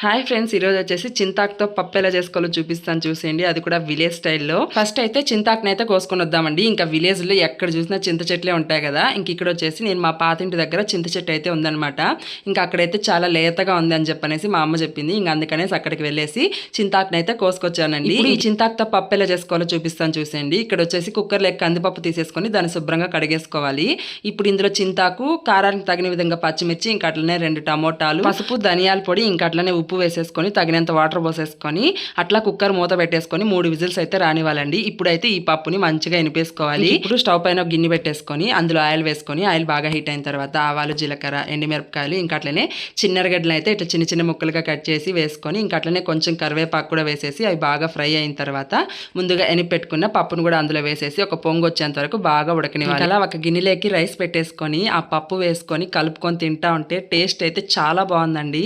Hi friends, ఈరోజు వచ్చేసి చింతాకుతో పప్పు ఎలా చేసుకోవాలో చూపిస్తాను చూసేయండి. అది కూడా విలేజ్ స్టైల్లో. ఫస్ట్ అయితే చింతాకుని అయితే కోసుకొని వద్దామండి. ఇంకా విలేజ్లో ఎక్కడ చూసినా చింత చెట్లే ఉంటాయి కదా. ఇంక ఇక్కడ వచ్చేసి నేను మా పాతింటి దగ్గర చింత చెట్టు అయితే ఉందన్నమాట. ఇంకా అక్కడైతే చాలా లేతగా ఉంది అని చెప్పనేసి మా అమ్మ చెప్పింది. ఇంకా అందుకనేసి అక్కడికి వెళ్ళేసి చింతాకుని అయితే కోసుకొచ్చానండి. ఈ చింతాకుతో పప్పు ఎలా చేసుకోవాలో చూపిస్తాను చూసేయండి. ఇక్కడ వచ్చేసి కుక్కర్లో కందిపప్పు తీసేసుకొని దాన్ని శుభ్రంగా కడిగేసుకోవాలి. ఇప్పుడు ఇందులో చింతాకు, కారానికి తగిన విధంగా పచ్చిమిర్చి, ఇంకా అట్లనే 2 టమోటాలు, పసుపు, ధనియాల పొడి, ఇంకా అట్లనే ఉప్పు వేసేసుకొని తగినంత వాటర్ పోసేసుకొని అట్లా కుక్కర్ మూత పెట్టేసుకొని 3 విజిల్స్ అయితే రానివ్వాలండి. ఇప్పుడైతే ఈ పప్పుని మంచిగా ఎనిపేసుకోవాలి. ఇప్పుడు స్టవ్ పైన ఒక గిన్నె పెట్టేసుకొని అందులో ఆయిల్ వేసుకొని ఆయిల్ బాగా హీట్ అయిన తర్వాత ఆవాలు, జీలకర్ర, ఎండుమిరపకాయలు, ఇంకా అట్లనే చిన్నరగడ్డలు అయితే ఇట్లా చిన్న చిన్న ముక్కలుగా కట్ చేసి వేసుకొని ఇంకా అట్లనే కొంచెం కరివేపాకు కూడా వేసేసి అవి బాగా ఫ్రై అయిన తర్వాత ముందుగా ఎనిపెట్టుకున్న పప్పును కూడా అందులో వేసేసి ఒక పొంగు వచ్చేంత వరకు బాగా ఉడకనివ్వాలి. అలా ఒక గిన్నెలోకి రైస్ పెట్టేసుకొని ఆ పప్పు వేసుకొని కలుపుకొని తింటా ఉంటే టేస్ట్ అయితే చాలా బాగుందండి.